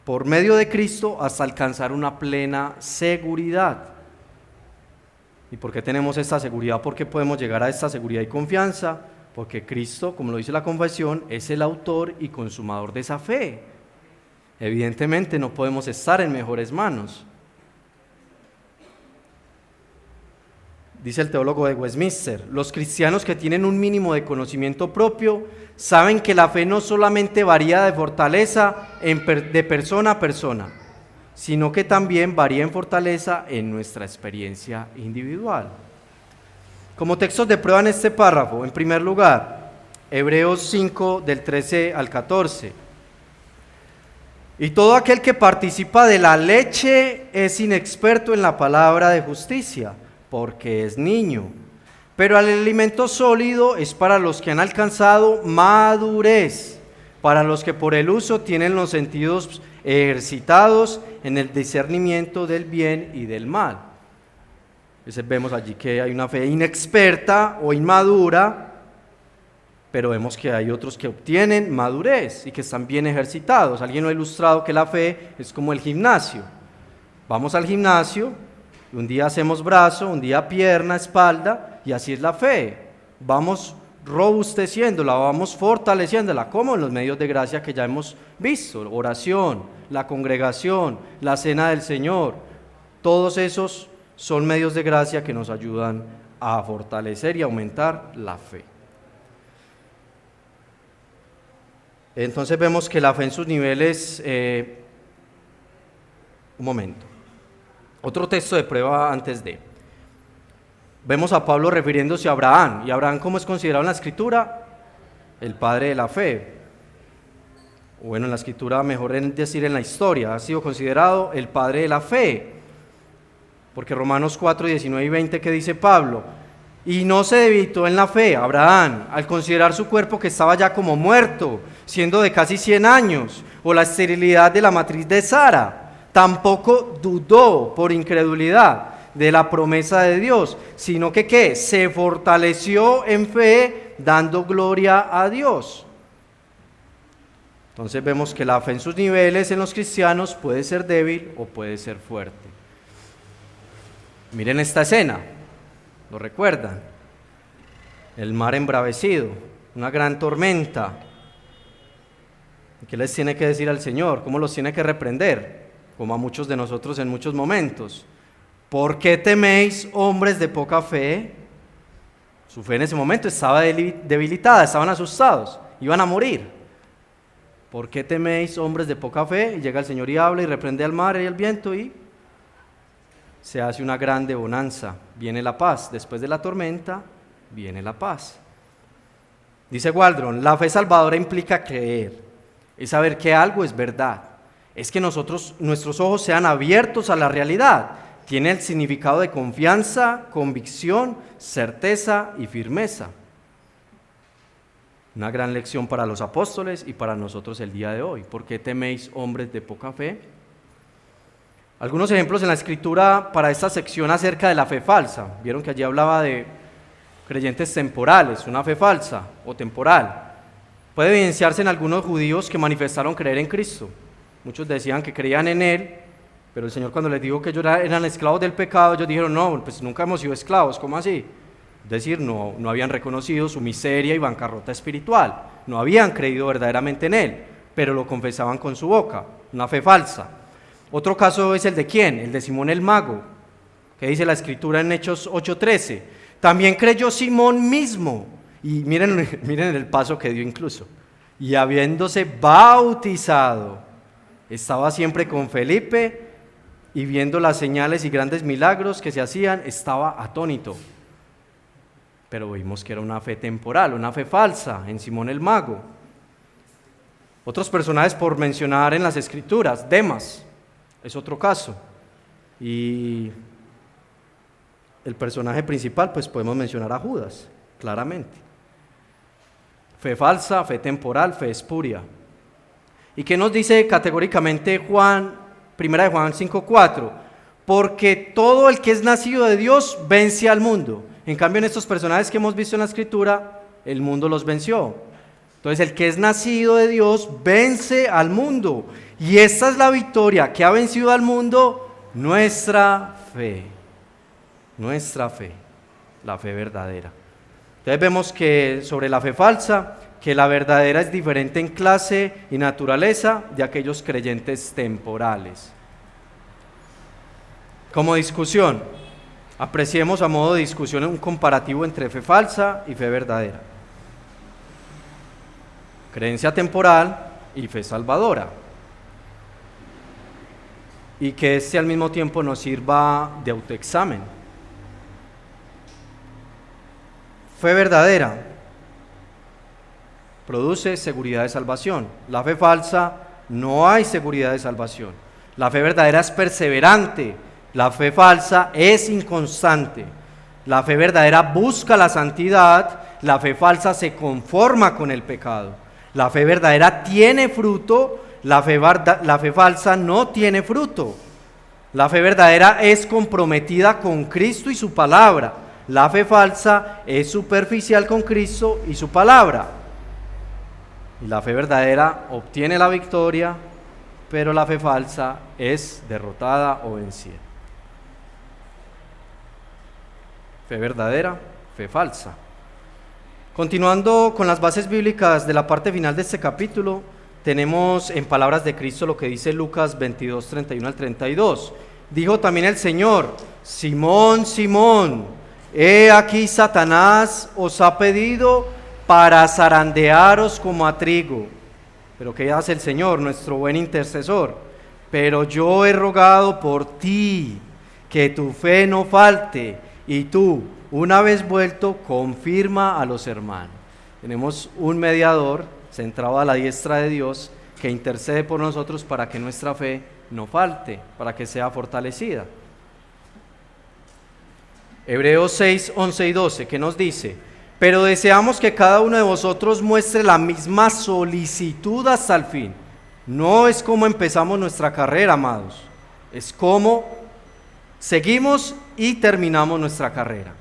Speaker 1: por medio de Cristo hasta alcanzar una plena seguridad. ¿Y por qué tenemos esta seguridad? ¿Por qué podemos llegar a esta seguridad y confianza? Porque Cristo, como lo dice la confesión, es el autor y consumador de esa fe. Evidentemente no podemos estar en mejores manos. Dice el teólogo de Westminster: los cristianos que tienen un mínimo de conocimiento propio saben que la fe no solamente varía de fortaleza de persona a persona, sino que también varía en fortaleza en nuestra experiencia individual. Como textos de prueba en este párrafo, en primer lugar, Hebreos 5, del 13 al 14. Y todo aquel que participa de la leche es inexperto en la palabra de justicia, porque es niño. Pero el alimento sólido es para los que han alcanzado madurez, para los que por el uso tienen los sentidos ejercitados en el discernimiento del bien y del mal. Entonces vemos allí que hay una fe inexperta o inmadura, pero vemos que hay otros que obtienen madurez y que están bien ejercitados. Alguien lo ha ilustrado que la fe es como el gimnasio. Vamos al gimnasio, un día hacemos brazo, un día pierna, espalda, y así es la fe. Vamos robusteciéndola, vamos fortaleciéndola, como en los medios de gracia que ya hemos visto: oración, la congregación, la cena del Señor. Todos esos son medios de gracia que nos ayudan a fortalecer y aumentar la fe. Entonces vemos que la fe en sus niveles, un momento, otro texto de prueba antes de, vemos a Pablo refiriéndose a Abraham, y Abraham, ¿cómo es considerado en la Escritura? El padre de la fe. Bueno, en la Escritura, mejor decir en la historia, ha sido considerado el padre de la fe, porque Romanos 4, 19 y 20, ¿qué dice Pablo? Y no se debilitó en la fe, Abraham, al considerar su cuerpo que estaba ya como muerto, siendo de casi 100 años, o la esterilidad de la matriz de Sara. Tampoco dudó por incredulidad de la promesa de Dios, sino que ¿qué? Se fortaleció en fe, dando gloria a Dios. Entonces vemos que la fe en sus niveles en los cristianos puede ser débil o puede ser fuerte. Miren esta escena, ¿lo recuerdan? El mar embravecido, una gran tormenta. ¿Qué les tiene que decir al Señor? ¿Cómo los tiene que reprender? Como a muchos de nosotros en muchos momentos. ¿Por qué teméis, hombres de poca fe? Su fe en ese momento estaba debilitada, estaban asustados, iban a morir. ¿Por qué teméis, hombres de poca fe? Y llega el Señor y habla y reprende al mar y al viento y se hace una grande bonanza. Viene la paz. Después de la tormenta, viene la paz. Dice Waldron, la fe salvadora implica creer. Es saber que algo es verdad. Es que nuestros ojos sean abiertos a la realidad. Tiene el significado de confianza, convicción, certeza y firmeza. Una gran lección para los apóstoles y para nosotros el día de hoy. ¿Por qué teméis, hombres de poca fe? Algunos ejemplos en la Escritura para esta sección acerca de la fe falsa. Vieron que allí hablaba de creyentes temporales, una fe falsa o temporal. Puede evidenciarse en algunos judíos que manifestaron creer en Cristo. Muchos decían que creían en Él, pero el Señor cuando les dijo que ellos eran esclavos del pecado, ellos dijeron, no, pues nunca hemos sido esclavos, ¿cómo así? Es decir, no habían reconocido su miseria y bancarrota espiritual, no habían creído verdaderamente en Él, pero lo confesaban con su boca, una fe falsa. Otro caso es el de ¿quién? El de Simón el mago, que dice la Escritura en Hechos 8:13. También creyó Simón mismo, y miren el paso que dio incluso, y habiéndose bautizado, estaba siempre con Felipe, y viendo las señales y grandes milagros que se hacían, estaba atónito. Pero vimos que era una fe temporal, una fe falsa en Simón el mago. Otros personajes por mencionar en las Escrituras, Demas es otro caso. Y el personaje principal, pues podemos mencionar a Judas, claramente. Fe falsa, fe temporal, fe espuria. ¿Y qué nos dice categóricamente Primera de Juan 5:4? Porque todo el que es nacido de Dios vence al mundo. En cambio, en estos personajes que hemos visto en la Escritura, el mundo los venció. Entonces, el que es nacido de Dios vence al mundo. Y esta es la victoria que ha vencido al mundo, nuestra fe. Nuestra fe, la fe verdadera. Entonces vemos que sobre la fe falsa, que la verdadera es diferente en clase y naturaleza de aquellos creyentes temporales. Como discusión, apreciemos a modo de discusión un comparativo entre fe falsa y fe verdadera. Creencia temporal y fe salvadora. Y que al mismo tiempo nos sirva de autoexamen. Fe verdadera produce seguridad de salvación. La fe falsa no hay seguridad de salvación. La fe verdadera es perseverante. La fe falsa es inconstante. La fe verdadera busca la santidad. La fe falsa se conforma con el pecado. La fe verdadera tiene fruto. La fe falsa no tiene fruto. La fe verdadera es comprometida con Cristo y su palabra. La fe falsa es superficial con Cristo y su palabra. Y la fe verdadera obtiene la victoria, pero la fe falsa es derrotada o vencida. Fe verdadera, fe falsa. Continuando con las bases bíblicas de la parte final de este capítulo, tenemos en palabras de Cristo lo que dice Lucas 22, 31 al 32. Dijo también el Señor: Simón, Simón, he aquí Satanás os ha pedido para zarandearos como a trigo. Pero ¿qué hace el Señor, nuestro buen intercesor? Pero yo he rogado por ti, que tu fe no falte, y tú, una vez vuelto, confirma a los hermanos. Tenemos un mediador centrado a la diestra de Dios que intercede por nosotros para que nuestra fe no falte, para que sea fortalecida. Hebreos 6, 11 y 12, ¿qué nos dice? Pero deseamos que cada uno de vosotros muestre la misma solicitud hasta el fin. No es como empezamos nuestra carrera, amados, es como seguimos y terminamos nuestra carrera.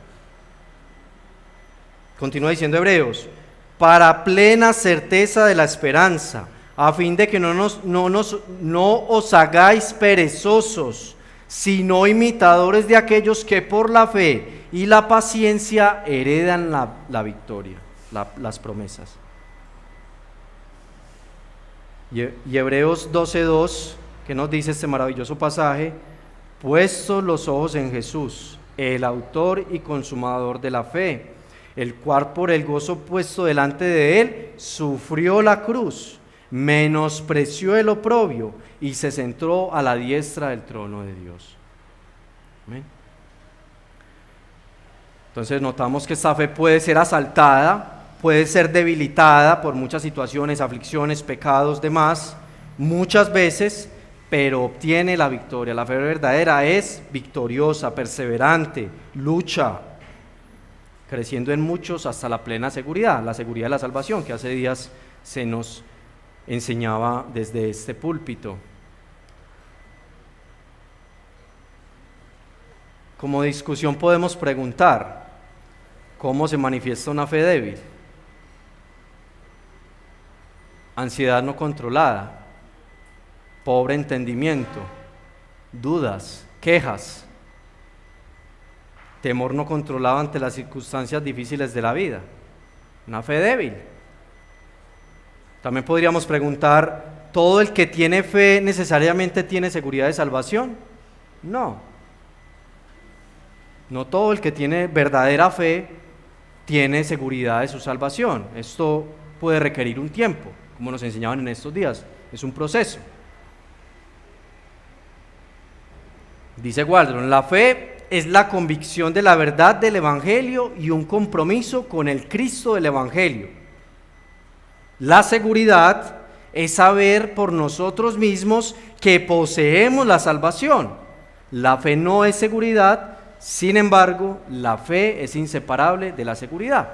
Speaker 1: Continúa diciendo Hebreos, para plena certeza de la esperanza, a fin de que no os hagáis perezosos, sino imitadores de aquellos que por la fe y la paciencia heredan la victoria, las promesas. Y Hebreos 12:2, que nos dice este maravilloso pasaje, puestos los ojos en Jesús, el autor y consumador de la fe, el cual por el gozo puesto delante de él, sufrió la cruz, menospreció el oprobio y se sentó a la diestra del trono de Dios. Amén. Entonces notamos que esta fe puede ser asaltada, puede ser debilitada por muchas situaciones, aflicciones, pecados, demás, muchas veces, pero obtiene la victoria. La fe verdadera es victoriosa, perseverante, lucha, creciendo en muchos hasta la plena seguridad, la seguridad de la salvación, que hace días se nos enseñaba desde este púlpito. Como discusión podemos preguntar, ¿cómo se manifiesta una fe débil? Ansiedad no controlada, pobre entendimiento, dudas, quejas, temor no controlado ante las circunstancias difíciles de la vida, una fe débil. También podríamos preguntar, ¿todo el que tiene fe necesariamente tiene seguridad de salvación? No. No todo el que tiene verdadera fe tiene seguridad de su salvación. Esto puede requerir un tiempo, como nos enseñaban en estos días, es un proceso. Dice Waldron, la fe es la convicción de la verdad del Evangelio y un compromiso con el Cristo del Evangelio. La seguridad es saber por nosotros mismos que poseemos la salvación. La fe no es seguridad, sin embargo, la fe es inseparable de la seguridad.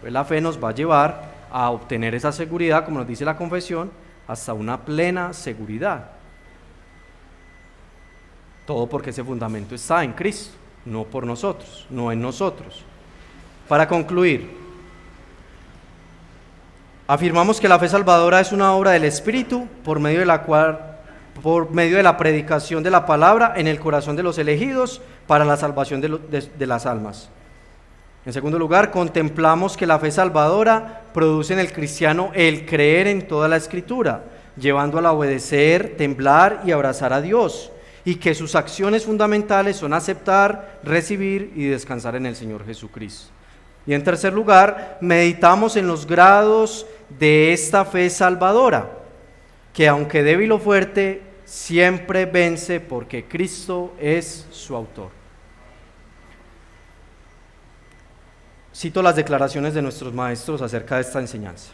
Speaker 1: Pues la fe nos va a llevar a obtener esa seguridad, como nos dice la confesión, hasta una plena seguridad. Todo porque ese fundamento está en Cristo, no por nosotros, no en nosotros. Para concluir, afirmamos que la fe salvadora es una obra del Espíritu por medio de la predicación de la palabra en el corazón de los elegidos para la salvación de las almas. En segundo lugar, contemplamos que la fe salvadora produce en el cristiano el creer en toda la Escritura, llevándolo a obedecer, temblar y abrazar a Dios, y que sus acciones fundamentales son aceptar, recibir y descansar en el Señor Jesucristo. Y en tercer lugar, meditamos en los grados de esta fe salvadora, que aunque débil o fuerte, siempre vence porque Cristo es su autor. Cito las declaraciones de nuestros maestros acerca de esta enseñanza.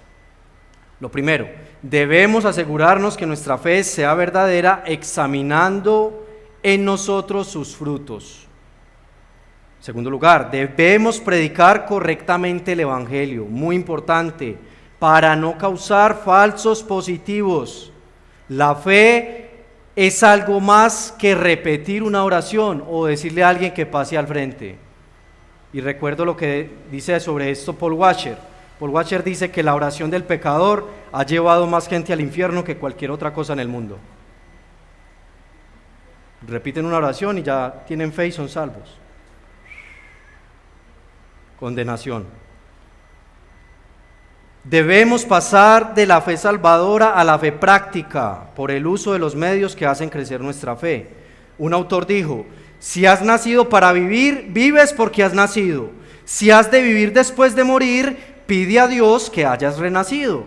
Speaker 1: Lo primero, debemos asegurarnos que nuestra fe sea verdadera examinando en nosotros sus frutos. En segundo lugar, debemos predicar correctamente el Evangelio, muy importante, para no causar falsos positivos. La fe es algo más que repetir una oración o decirle a alguien que pase al frente. Y recuerdo lo que dice sobre esto Paul Washer. Paul Washer dice que la oración del pecador ha llevado más gente al infierno que cualquier otra cosa en el mundo. Repiten una oración y ya tienen fe y son salvos. Condenación. Debemos pasar de la fe salvadora a la fe práctica por el uso de los medios que hacen crecer nuestra fe. Un autor dijo: si has nacido para vivir, vives porque has nacido. Si has de vivir después de morir, pide a Dios que hayas renacido.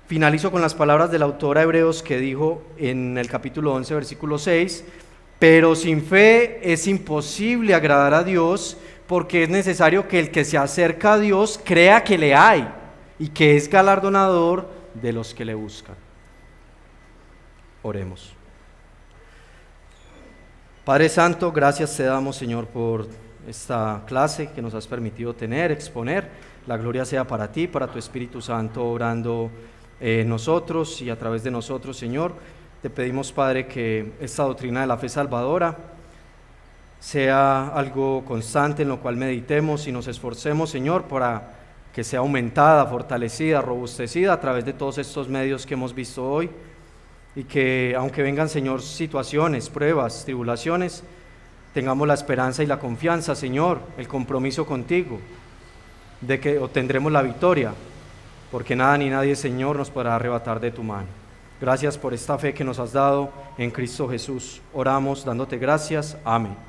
Speaker 1: Finalizo con las palabras del autor a Hebreos que dijo en el capítulo 11, versículo 6, pero sin fe es imposible agradar a Dios, porque es necesario que el que se acerca a Dios crea que le hay y que es galardonador de los que le buscan. Oremos. Padre Santo, gracias te damos, Señor, por esta clase que nos has permitido tener, exponer. La gloria sea para ti, para tu Espíritu Santo obrando en nosotros y a través de nosotros, Señor. Te pedimos, Padre, que esta doctrina de la fe salvadora sea algo constante en lo cual meditemos y nos esforcemos, Señor, para que sea aumentada, fortalecida, robustecida a través de todos estos medios que hemos visto hoy, y que aunque vengan, Señor, situaciones, pruebas, tribulaciones, tengamos la esperanza y la confianza, Señor, el compromiso contigo, de que obtendremos la victoria, porque nada ni nadie, Señor, nos podrá arrebatar de tu mano. Gracias por esta fe que nos has dado en Cristo Jesús. Oramos dándote gracias. Amén.